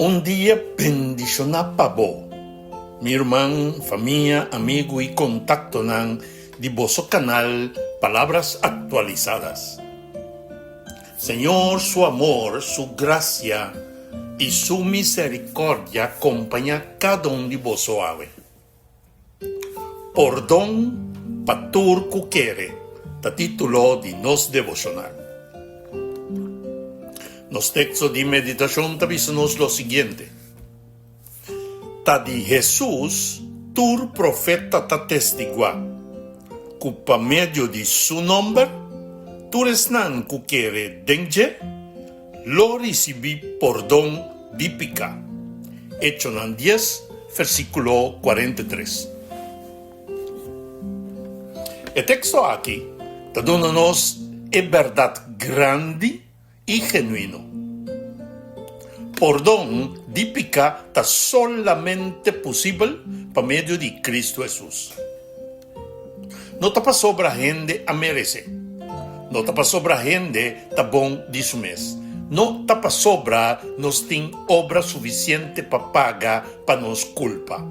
Un día bendicionado para vos, mi hermano, familia, amigo y contacto de vuestro canal Palabras Actualizadas. Señor, su amor, su gracia y su misericordia acompaña cada uno de vosotros. Perdón, patur cuquere, ta título de nos devocional. Nos textos de meditación avisanos lo siguiente. Ta de Jesús, tur profeta ta testigua, que por medio de su nombre, tu resnan que quiere dengue, lo recibí perdón de pica. Hechos 10, versículo 43. El texto aquí te dona-nos verdad grande y genuino. Perdón de pica está solamente posible por medio de Cristo Jesús. No está sobre la gente a merecer. No está sobre la gente está bon de su mes. No está sobre nos tem obra suficiente para pagar para nos culpa.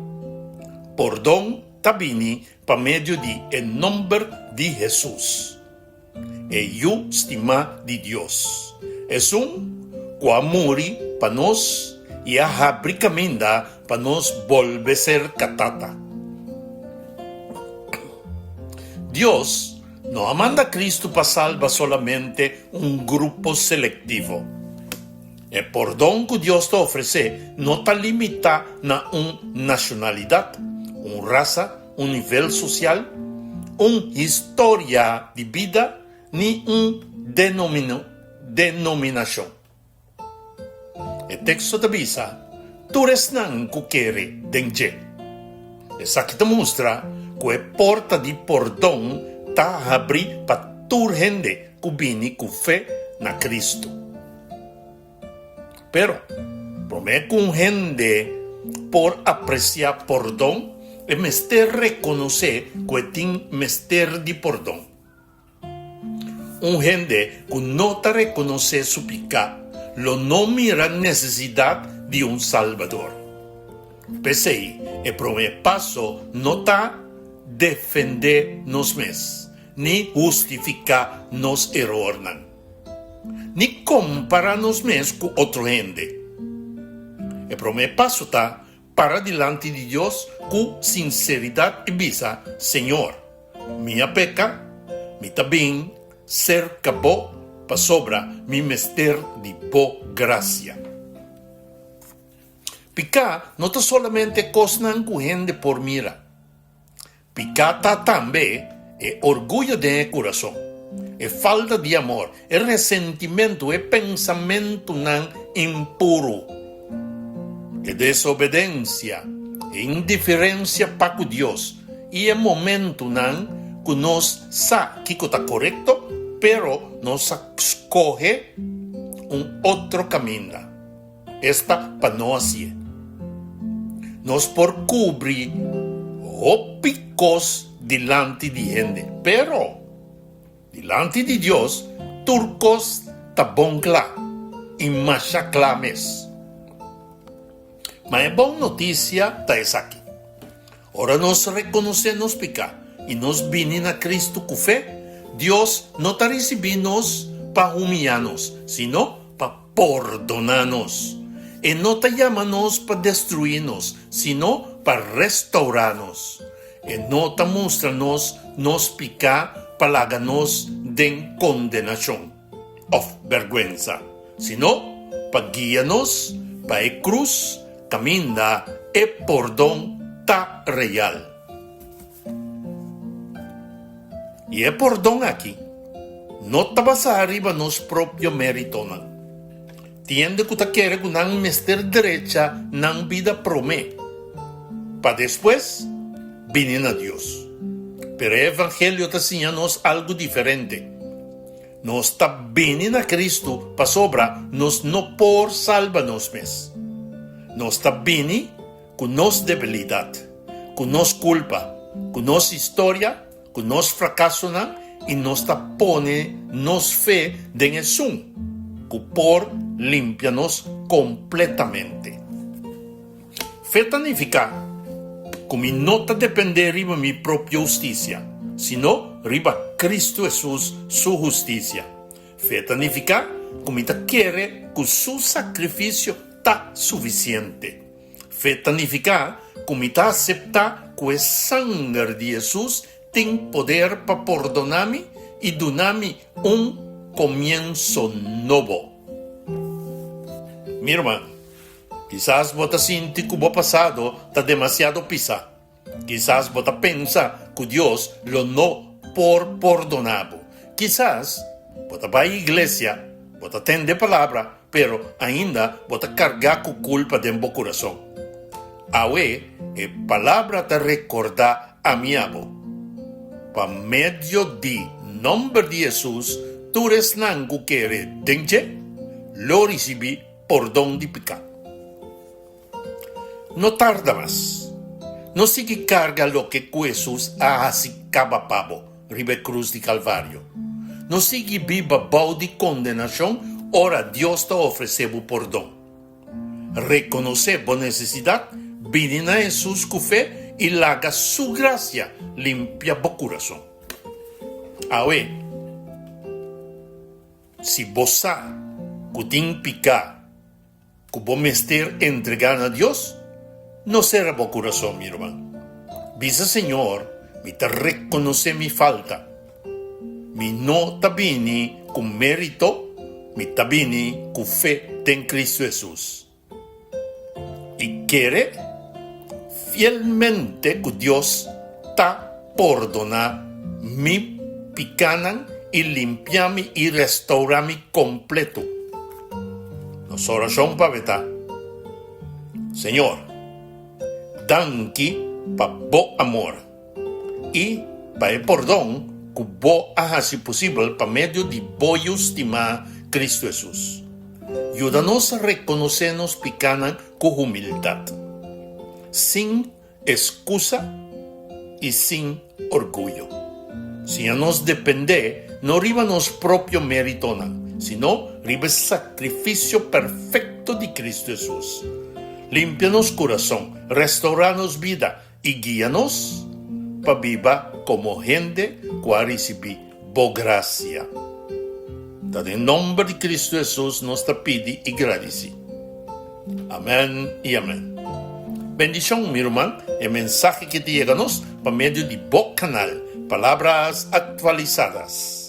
Perdón está vini por medio de el nombre de Jesús. E yo estima de Dios. Es un que amori para nos y abrir camino para nos volver a ser catata. Dios no manda a Cristo para salvar solamente un grupo selectivo. El perdón que Dios te ofrece no está limitado a una nacionalidad, una raza, un nivel social, una historia de vida, ni una denominación. El texto te dice, tú eres nan que quiere dengue. Esa que te muestra que la porta de perdón está abierta para toda gente que viene con fe en Cristo. Pero, promete con gente por apreciar perdón, es menester reconocer que tiene menester de perdón. Un gente que no te reconoce su pecado, lo no mira necesidad de un salvador. Pese el primer paso no está defender nos mes, ni justificar nos errores, ni comparar nos mes con otra gente. El primer paso está para delante de Dios con sinceridad y visa, Señor, mi peca, mi también cerca bo para sobra mi mester de bo gracia. Picar no está solamente cosnan con gente por mira. Picar está también el orgullo de corazón, el falta de amor, el resentimiento, el pensamiento impuro, el desobediencia, la indiferencia para Dios y el momento que nos sabe que está correcto, pero nos escoge un otro camino. Esta para no hacer. Nos por cubrir picos delante de gente, pero delante de Dios, turcos taboncla y machaclames. Mas buena noticia está aquí. Ahora nos reconocemos picar y nos vienen a Cristo con fe. Dios no te recibimos para humillarnos, sino para perdonarnos. Y no te llamanos para destruirnos, sino para restaurarnos. Y no te mostrarnos nos picar para hacernos de condenación o vergüenza, sino para guiarnos para el cruz, camina el perdón ta real. Y el perdón aquí no te vas a arriba nos propio mérito. Tiende que te quiere con un mester derecha en vida promé. Para después, vienen a Dios. Pero el Evangelio te enseña-nos algo diferente. Nos está viniendo a Cristo para sobra, nos no por salvarnos mes. Nos está viniendo con nos debilidad, con nos culpa, con nos historia, con nos fracaso y nos pone nos fe de Jesús, que por limpiarnos completamente. Fe significa que no depende de mi propia justicia, sino riba Cristo Jesús su justicia. Fe significa que quiere que su sacrificio está suficiente. Fe significa que acepta que el sangre de Jesús tiene poder para perdonarme y darme un comienzo nuevo. Mi hermano, quizás vos sientes que el pasado está demasiado pisado. Quizás vos piensas que Dios lo no por perdonado. Quizás vos va a la iglesia, vos atende palabra, pero ainda vos carga con culpa dentro del corazón. Ahora, la palabra te recuerda a mi amo. Por medio de nombre de Jesús, tú eres nango que eres dengue, lo recibí perdón de pecado. No tarda más. No sigue carga lo que Jesús ha asicaba pavo, ribe cruz de Calvario. No sigue viva bau de condenación, ora Dios te ofrece perdón. Reconoce la necesidad, viene a Jesús con fe y le haga su gracia limpia el corazón. Ahora, si vos sabes que tiene pecado, que vos me estés entregando a Dios, no será el corazón, mi hermano. Dice Señor, me te reconoce mi falta. Mi no te viene con mérito, me te viene con fe en Cristo Jesús. Y quiere fielmente que Dios te perdona mi pecado y limpiarme y restaurarme completo. Nos oración para vetar. Señor, danki para bo amor y para el perdón que vos hagas posible para medio de vos estimar Cristo Jesús. Ayúdanos a reconocernos pecados con humildad, sin excusa y sin orgullo. Si ya nos depende, no riba nos propio mérito, sino riba el sacrificio perfecto de Cristo Jesús. Límpianos corazón, restauranos vida y guíanos para viva como gente que recibe bo gracia. En nombre de Cristo Jesús nos te pide y agradece. Amén y amén. Bendición, mi hermano, el mensaje que te llega por medio de bo canal, Palabras Actualizadas.